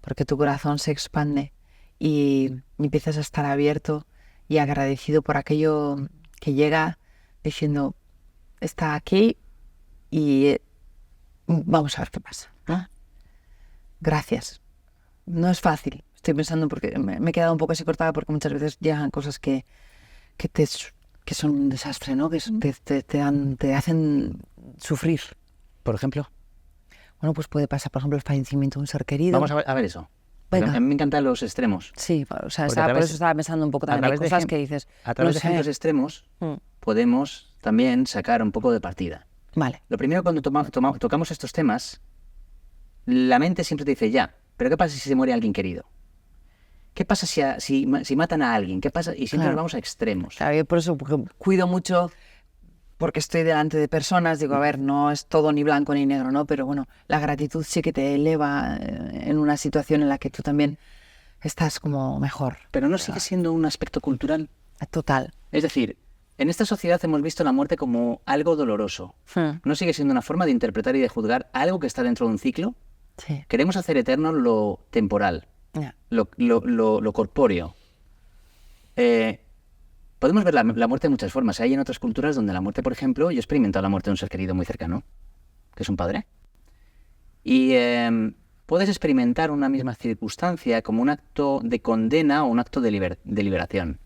Porque tu corazón se expande y empiezas a estar abierto y agradecido por aquello que llega diciendo, está aquí y vamos a ver qué pasa, ¿no? Gracias. No es fácil. Estoy pensando porque me he quedado un poco así cortada porque muchas veces llegan cosas que son un desastre, ¿no? Que te hacen sufrir. Por ejemplo, Bueno, pues puede pasar, por ejemplo, el fallecimiento de un ser querido. vamos a ver eso. Porque Venga. a mí me encantan los extremos. Sí, o sea, Porque por eso estaba pensando un poco también. Hay cosas que dices, A través no de sé. ejemplos extremos Mm. podemos también sacar un poco de partida. Vale. Lo primero, cuando tocamos estos temas, la mente siempre te dice, ya, pero ¿qué pasa si se muere alguien querido? ¿Qué pasa si matan a alguien? ¿Qué pasa? Y siempre Claro. nos vamos a extremos. Claro, yo por eso porque cuido mucho, porque estoy delante de personas, digo, a ver, no es todo ni blanco ni negro, ¿no? Pero bueno, la gratitud sí que te eleva en una situación en la que tú también estás como mejor. Pero no sigue siendo un aspecto cultural. Total. Es decir, en esta sociedad hemos visto la muerte como algo doloroso. ¿No sigue siendo una forma de interpretar y de juzgar algo que está dentro de un ciclo? Sí. Queremos hacer eterno lo temporal, Ya. lo corpóreo. Podemos ver la muerte de muchas formas. Hay en otras culturas donde la muerte, por ejemplo, yo he experimentado la muerte de un ser querido muy cercano, que es un padre. Y puedes experimentar una misma circunstancia como un acto de condena o un acto de liberación.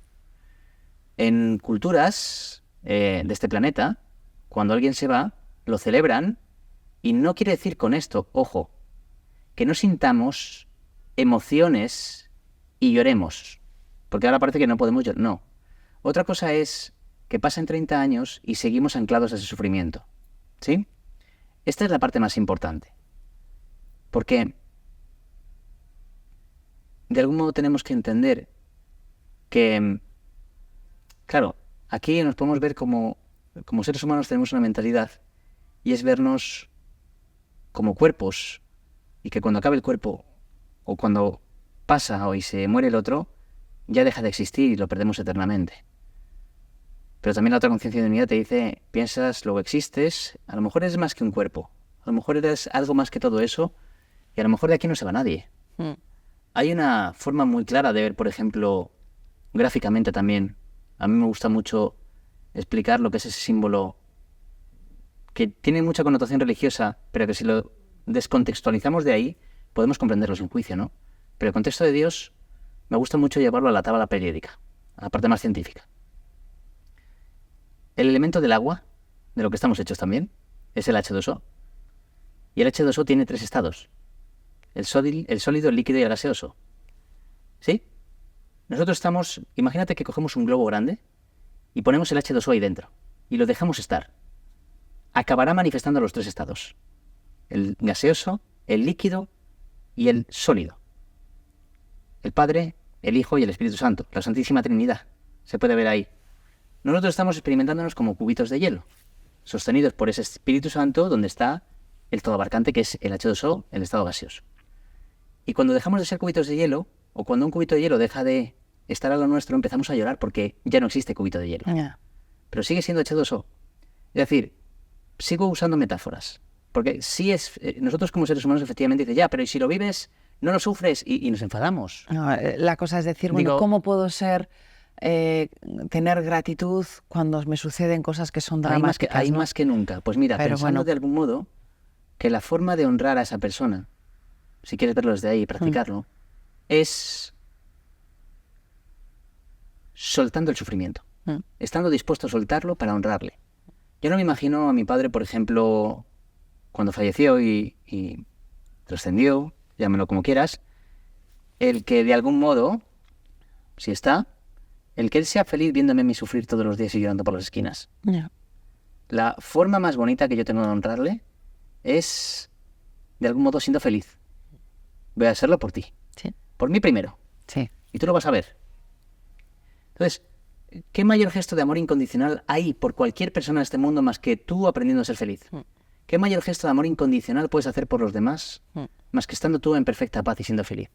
En culturas de este planeta, cuando alguien se va, lo celebran y no quiere decir con esto, ojo, que no sintamos emociones y lloremos. Porque ahora parece que no podemos llorar. No. Otra cosa es que pasen 30 años y seguimos anclados a ese sufrimiento. ¿Sí? Esta es la parte más importante. Porque de algún modo tenemos que entender que, claro, aquí nos podemos ver como seres humanos tenemos una mentalidad y es vernos como cuerpos y que cuando acabe el cuerpo o cuando pasa o y se muere el otro, ya deja de existir y lo perdemos eternamente. Pero también la otra conciencia de unidad te dice, piensas, luego existes, a lo mejor eres más que un cuerpo, a lo mejor eres algo más que todo eso y a lo mejor de aquí no se va nadie. Hay una forma muy clara de ver, por ejemplo, gráficamente también. A mí me gusta mucho explicar lo que es ese símbolo que tiene mucha connotación religiosa, pero que si lo descontextualizamos de ahí, podemos comprenderlo sin juicio, ¿no? Pero el contexto de Dios me gusta mucho llevarlo a la tabla periódica, a la parte más científica. El elemento del agua, de lo que estamos hechos también, es el H2O. Y el H2O tiene 3 estados. El sólido, el líquido y el gaseoso. ¿Sí? Nosotros estamos... Imagínate que cogemos un globo grande y ponemos el H2O ahí dentro. Y lo dejamos estar. Acabará manifestando los 3 estados. El gaseoso, el líquido y el sólido. El Padre, el Hijo y el Espíritu Santo. La Santísima Trinidad. Se puede ver ahí. Nosotros estamos experimentándonos como cubitos de hielo, sostenidos por ese Espíritu Santo donde está el todo abarcante que es el H2O, el estado gaseoso. Y cuando dejamos de ser cubitos de hielo, o cuando un cubito de hielo deja de estar a lo nuestro, empezamos a llorar porque ya no existe cubito de hielo. Ya. Pero sigue siendo H2O. Es decir, sigo usando metáforas. Porque sí es... nosotros como seres humanos efectivamente dices, ya, pero ¿y si lo vives, no lo sufres? Y nos enfadamos. No, la cosa es decir, bueno, Digo, ¿cómo puedo tener gratitud cuando me suceden cosas que son dramáticas? Hay ¿no? más que nunca. Pues mira, Pero pensando bueno. de algún modo que la forma de honrar a esa persona, si quieres verlo desde ahí y practicarlo, es soltando el sufrimiento. Estando dispuesto a soltarlo para honrarle. Yo no me imagino a mi padre, por ejemplo, cuando falleció y trascendió, llámalo como quieras, el que de algún modo, si está, el que él sea feliz viéndome a mí sufrir todos los días y llorando por las esquinas. Yeah. La forma más bonita que yo tengo de honrarle es, de algún modo, siendo feliz. Voy a hacerlo por ti. Sí. Por mí primero. Sí. Y tú lo vas a ver. Entonces, ¿qué mayor gesto de amor incondicional hay por cualquier persona en este mundo más que tú aprendiendo a ser feliz? ¿Qué mayor gesto de amor incondicional puedes hacer por los demás más que estando tú en perfecta paz y siendo feliz?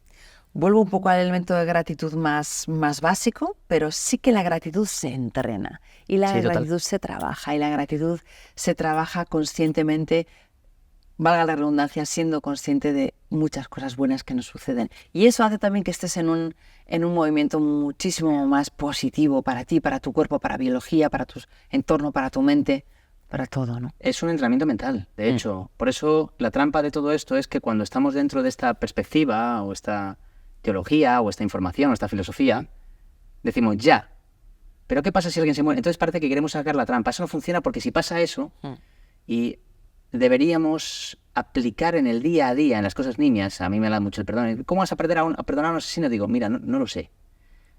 Vuelvo un poco al elemento de gratitud más básico, pero sí que la gratitud se entrena y la Sí, total. gratitud se trabaja y la gratitud se trabaja conscientemente, valga la redundancia, siendo consciente de muchas cosas buenas que nos suceden. Y eso hace también que estés en un movimiento muchísimo más positivo para ti, para tu cuerpo, para biología, para tu entorno, para tu mente, para todo, ¿no? Es un entrenamiento mental, de hecho. Por eso la trampa de todo esto es que cuando estamos dentro de esta perspectiva o esta teología o esta información o esta filosofía, decimos ya. Pero ¿qué pasa si alguien se muere? Entonces parece que queremos sacar la trampa. Eso no funciona porque si pasa eso y deberíamos aplicar en el día a día, en las cosas niñas, a mí me da mucho el perdón. ¿Cómo vas a perdonar a un asesino? Digo, mira, no lo sé.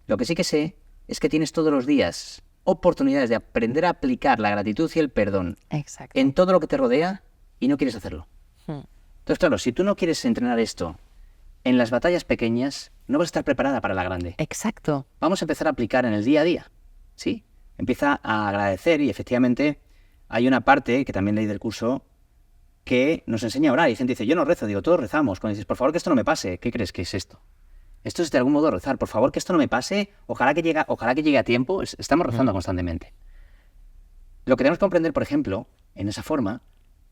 Lo que sí que sé es que tienes todos los días oportunidades de aprender a aplicar la gratitud y el perdón Exacto. en todo lo que te rodea y no quieres hacerlo. Entonces, claro, si tú no quieres entrenar esto en las batallas pequeñas, no vas a estar preparada para la grande. Exacto. Vamos a empezar a aplicar en el día a día, ¿sí? Empieza a agradecer y efectivamente hay una parte que también leí del curso que nos enseña a orar. Y gente dice, yo no rezo. Digo, todos rezamos. Cuando dices, por favor que esto no me pase, ¿qué crees que es esto? Esto es de algún modo rezar. Por favor que esto no me pase, ojalá que llegue a tiempo. Estamos rezando constantemente. Lo que tenemos que comprender, por ejemplo, en esa forma,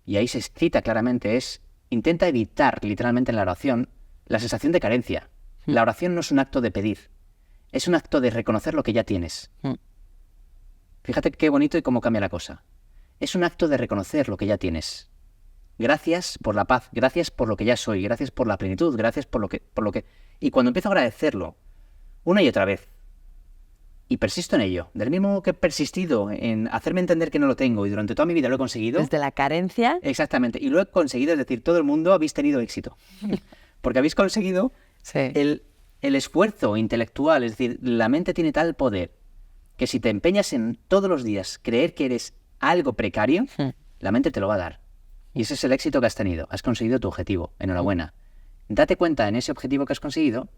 y ahí se cita claramente, es intenta evitar literalmente en la oración la sensación de carencia. La oración no es un acto de pedir, es un acto de reconocer lo que ya tienes. Fíjate qué bonito y cómo cambia la cosa. Es un acto de reconocer lo que ya tienes. Gracias por la paz, gracias por lo que ya soy, gracias por la plenitud, gracias por lo que... Y cuando empiezo a agradecerlo una y otra vez, y persisto en ello, del mismo que he persistido en hacerme entender que no lo tengo y durante toda mi vida lo he conseguido... Desde la carencia... Exactamente, y lo he conseguido, es decir, todo el mundo habéis tenido éxito. Porque habéis conseguido Sí. el esfuerzo intelectual, es decir, la mente tiene tal poder que si te empeñas en todos los días creer que eres algo precario, la mente te lo va a dar. Y ese es el éxito que has tenido. Has conseguido tu objetivo. Enhorabuena. Date cuenta en ese objetivo que has conseguido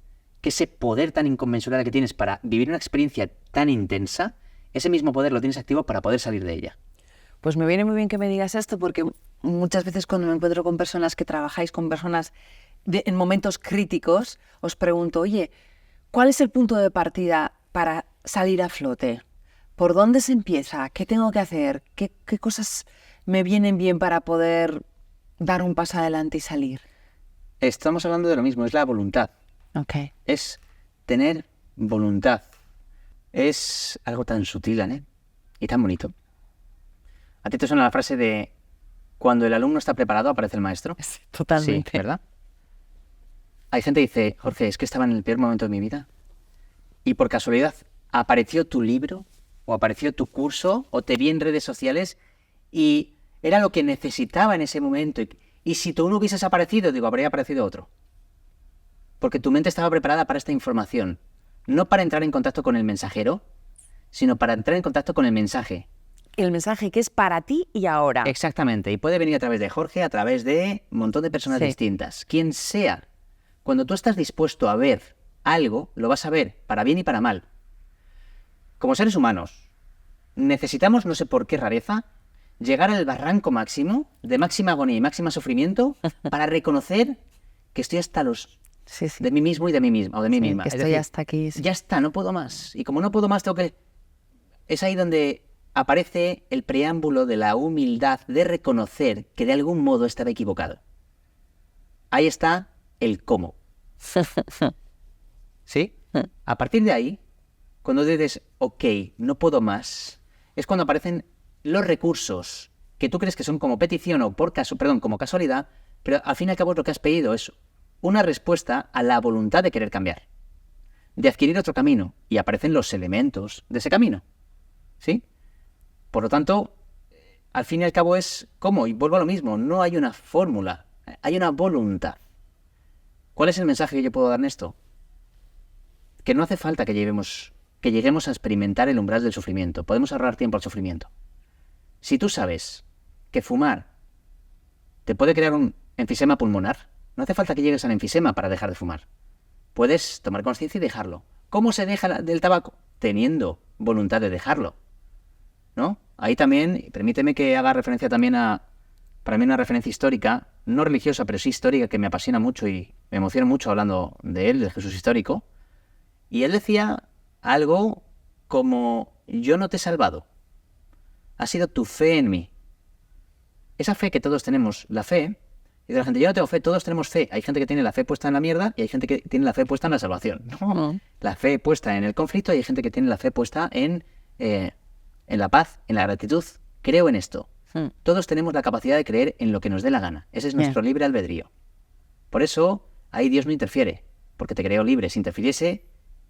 que ese poder tan inconmensurable que tienes para vivir una experiencia tan intensa, ese mismo poder lo tienes activo para poder salir de ella. Pues me viene muy bien que me digas esto porque muchas veces cuando me encuentro con personas que trabajáis con personas en momentos críticos, os pregunto, oye, ¿cuál es el punto de partida para salir a flote? ¿Por dónde se empieza? ¿Qué tengo que hacer? ¿Qué cosas me vienen bien para poder dar un paso adelante y salir? Estamos hablando de lo mismo, es la voluntad. Okay. Es tener voluntad. Es algo tan sutil, ¿eh? Y tan bonito. ¿A ti te suena la frase de cuando el alumno está preparado aparece el maestro? Sí, totalmente. Sí, ¿verdad? Hay gente que dice, Jorge, es que estaba en el peor momento de mi vida y por casualidad apareció tu libro o apareció tu curso o te vi en redes sociales y era lo que necesitaba en ese momento. Y si tú no hubieses aparecido, digo, habría aparecido otro. Porque tu mente estaba preparada para esta información. No para entrar en contacto con el mensajero, sino para entrar en contacto con el mensaje. El mensaje que es para ti y ahora. Exactamente. Y puede venir a través de Jorge, a través de un montón de personas distintas. Quien sea. Cuando tú estás dispuesto a ver algo, lo vas a ver, para bien y para mal. Como seres humanos, necesitamos, no sé por qué rareza, llegar al barranco máximo, de máxima agonía y máximo sufrimiento, para reconocer que estoy hasta los... Sí, sí. de mí mismo y de mí misma, o de mí misma. Que Es estoy decir, hasta aquí. Sí. ya está, no puedo más. Y como no puedo más, tengo que... Es ahí donde aparece el preámbulo de la humildad de reconocer que de algún modo estaba equivocado. Ahí está el cómo. ¿Sí? A partir de ahí, cuando dices, ok, no puedo más, es cuando aparecen los recursos que tú crees que son como petición o como casualidad, pero al fin y al cabo lo que has pedido es una respuesta a la voluntad de querer cambiar, de adquirir otro camino, y aparecen los elementos de ese camino. ¿Sí? Por lo tanto, al fin y al cabo es cómo, y vuelvo a lo mismo, no hay una fórmula, hay una voluntad. ¿Cuál es el mensaje que yo puedo dar en esto? Que no hace falta que lleguemos a experimentar el umbral del sufrimiento. Podemos ahorrar tiempo al sufrimiento. Si tú sabes que fumar te puede crear un enfisema pulmonar, no hace falta que llegues al enfisema para dejar de fumar. Puedes tomar conciencia y dejarlo. ¿Cómo se deja del tabaco? Teniendo voluntad de dejarlo, ¿no? Ahí también, permíteme que haga referencia también a, para mí, una referencia histórica, no religiosa, pero sí histórica, que me apasiona mucho y me emociona mucho hablando de él, de Jesús histórico. Y él decía algo como: yo no te he salvado, ha sido tu fe en mí. Esa fe que todos tenemos, la fe, y de la gente, yo no tengo fe, todos tenemos fe. Hay gente que tiene la fe puesta en la mierda y hay gente que tiene la fe puesta en la salvación. No. La fe puesta en el conflicto y hay gente que tiene la fe puesta en la paz, en la gratitud. Creo en esto. Todos tenemos la capacidad de creer en lo que nos dé la gana. Ese es nuestro libre albedrío. Por eso, ahí Dios no interfiere, porque te creó libre. Si interfiriese,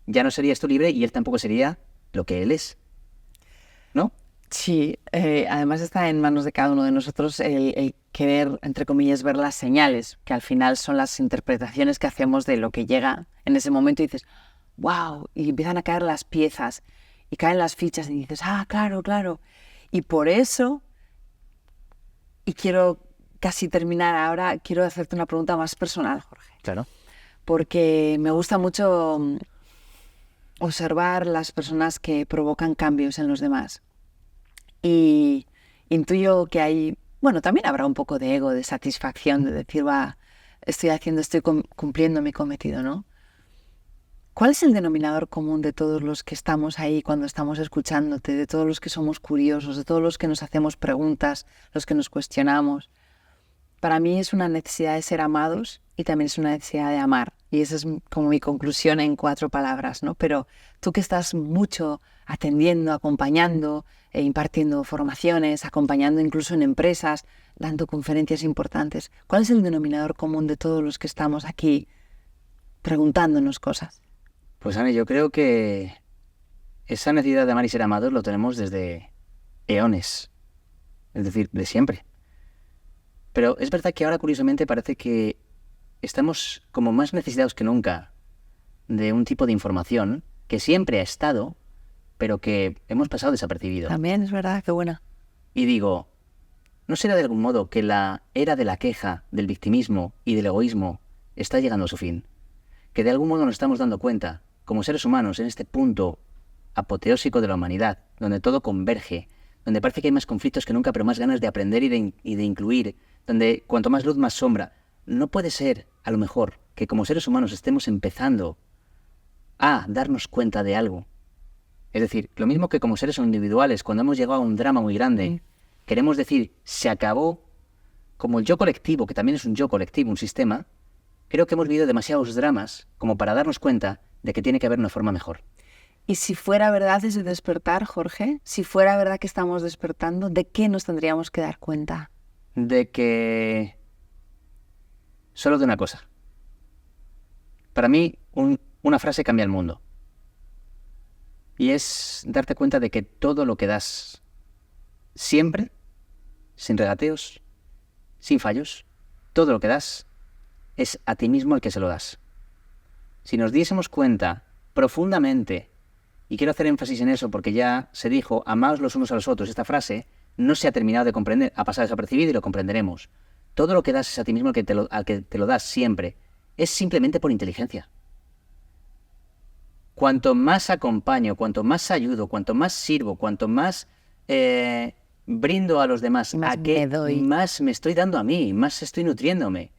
ya no serías tú libre y Él tampoco sería lo que Él es. ¿No? Sí, además está en manos de cada uno de nosotros el querer, entre comillas, ver las señales, que al final son las interpretaciones que hacemos de lo que llega en ese momento y dices, wow, y empiezan a caer las piezas y caen las fichas y dices, ah, claro, claro. Y por eso, y quiero casi terminar ahora, quiero hacerte una pregunta más personal, Jorge. Claro. Porque me gusta mucho observar las personas que provocan cambios en los demás. Y intuyo que hay, bueno, también habrá un poco de ego, de satisfacción, de decir, va, estoy cumpliendo mi cometido, ¿no? ¿Cuál es el denominador común de todos los que estamos ahí cuando estamos escuchándote, de todos los que somos curiosos, de todos los que nos hacemos preguntas, los que nos cuestionamos? Para mí es una necesidad de ser amados y también es una necesidad de amar. Y esa es como mi conclusión en 4 palabras, ¿no? Pero tú que estás mucho atendiendo, acompañando, impartiendo formaciones, acompañando incluso en empresas, dando conferencias importantes, ¿cuál es el denominador común de todos los que estamos aquí preguntándonos cosas? Pues Ana, yo creo que esa necesidad de amar y ser amados lo tenemos desde eones, es decir, de siempre. Pero es verdad que ahora, curiosamente, parece que estamos como más necesitados que nunca de un tipo de información que siempre ha estado, pero que hemos pasado desapercibido. También es verdad, qué buena. Y digo, ¿no será de algún modo que la era de la queja, del victimismo y del egoísmo está llegando a su fin? Que de algún modo nos estamos dando cuenta, como seres humanos, en este punto apoteósico de la humanidad, donde todo converge, donde parece que hay más conflictos que nunca, pero más ganas de aprender y de incluir, donde cuanto más luz, más sombra. No puede ser, a lo mejor, que como seres humanos estemos empezando a darnos cuenta de algo. Es decir, lo mismo que como seres individuales, cuando hemos llegado a un drama muy grande, queremos decir, se acabó, como el yo colectivo, que también es un yo colectivo, un sistema. Creo que hemos vivido demasiados dramas como para darnos cuenta de que tiene que haber una forma mejor. Y si fuera verdad ese despertar, Jorge, si fuera verdad que estamos despertando, ¿de qué nos tendríamos que dar cuenta? De que... solo de una cosa. Para mí, una frase cambia el mundo. Y es darte cuenta de que todo lo que das, siempre, sin regateos, sin fallos, todo lo que das es a ti mismo el que se lo das. Si nos diésemos cuenta profundamente, y quiero hacer énfasis en eso porque ya se dijo, amaos los unos a los otros, esta frase no se ha terminado de comprender, ha pasado desapercibido y lo comprenderemos. Todo lo que das es a ti mismo al que te lo das siempre. Es simplemente por inteligencia. Cuanto más acompaño, cuanto más ayudo, cuanto más sirvo, cuanto más brindo a los demás, más me estoy dando a mí, más estoy nutriéndome.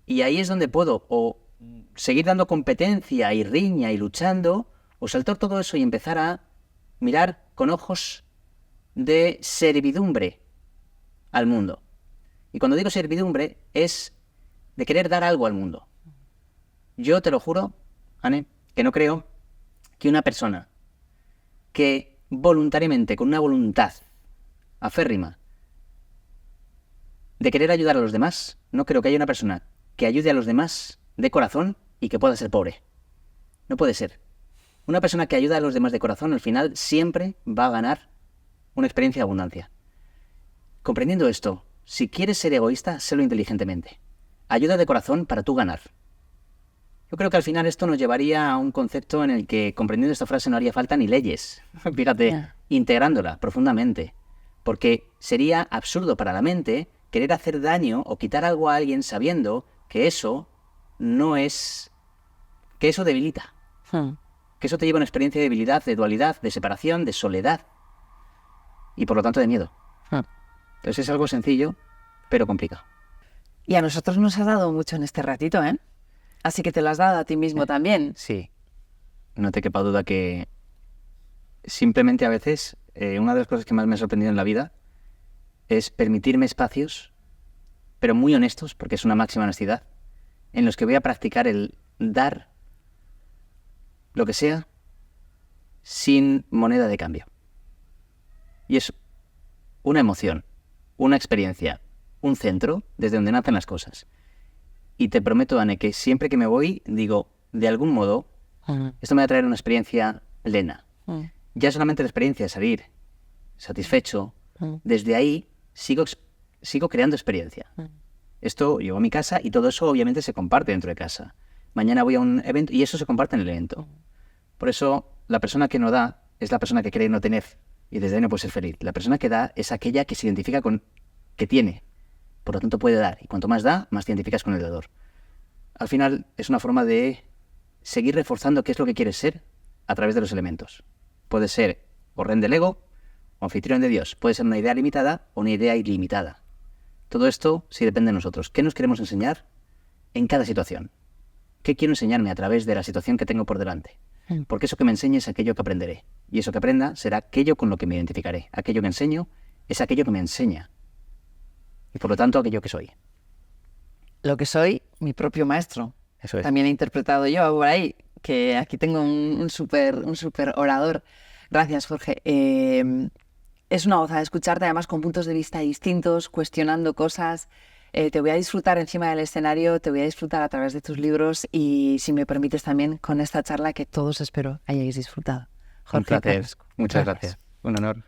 Y ahí es donde puedo o seguir dando competencia y riña y luchando, o saltar todo eso y empezar a mirar con ojos de servidumbre al mundo. Y cuando digo servidumbre es de querer dar algo al mundo. Yo te lo juro, Anne, que no creo que una persona que voluntariamente, con una voluntad aférrima de querer ayudar a los demás, no creo que haya una persona que ayude a los demás de corazón y que pueda ser pobre. No puede ser. Una persona que ayuda a los demás de corazón, al final, siempre va a ganar una experiencia de abundancia. Comprendiendo esto, si quieres ser egoísta, sélo inteligentemente. Ayuda de corazón para tú ganar. Yo creo que al final esto nos llevaría a un concepto en el que, comprendiendo esta frase, no haría falta ni leyes. Fíjate, integrándola profundamente. Porque sería absurdo para la mente querer hacer daño o quitar algo a alguien sabiendo que eso no es... que eso debilita. Que eso te lleva a una experiencia de debilidad, de dualidad, de separación, de soledad. Y por lo tanto de miedo. Entonces es algo sencillo, pero complicado. Y a nosotros nos has dado mucho en este ratito, ¿eh? Así que te lo has dado a ti mismo también. Sí. No te quepa duda que simplemente a veces una de las cosas que más me ha sorprendido en la vida es permitirme espacios, pero muy honestos, porque es una máxima honestidad, en los que voy a practicar el dar lo que sea sin moneda de cambio. Y es una emoción, una experiencia, un centro desde donde nacen las cosas. Y te prometo, Anne, que siempre que me voy, digo, de algún modo, esto me va a traer una experiencia plena. Ya solamente la experiencia de salir satisfecho, desde ahí sigo creando experiencia. Esto llevo a mi casa y todo eso obviamente se comparte dentro de casa. Mañana voy a un evento y eso se comparte en el evento. Por eso, la persona que no da es la persona que cree no tener y desde ahí no puede ser feliz. La persona que da es aquella que se identifica con que tiene. Por lo tanto puede dar. Y cuanto más da, más te identificas con el dador. Al final es una forma de seguir reforzando qué es lo que quieres ser a través de los elementos. Puede ser o Ren del ego o anfitrión de Dios. Puede ser una idea limitada o una idea ilimitada. Todo esto sí depende de nosotros. ¿Qué nos queremos enseñar en cada situación? ¿Qué quiero enseñarme a través de la situación que tengo por delante? Porque eso que me enseñe es aquello que aprenderé. Y eso que aprenda será aquello con lo que me identificaré. Aquello que enseño es aquello que me enseña. Y por lo tanto, aquello que soy. Lo que soy, mi propio maestro. Eso es. También he interpretado yo por ahí, que aquí tengo un súper orador. Gracias, Jorge. Es una gozada escucharte, además con puntos de vista distintos, cuestionando cosas. Te voy a disfrutar encima del escenario, te voy a disfrutar a través de tus libros y, si me permites, también con esta charla que todos espero hayáis disfrutado. Jorge, Un placer. Muchas gracias. Un honor.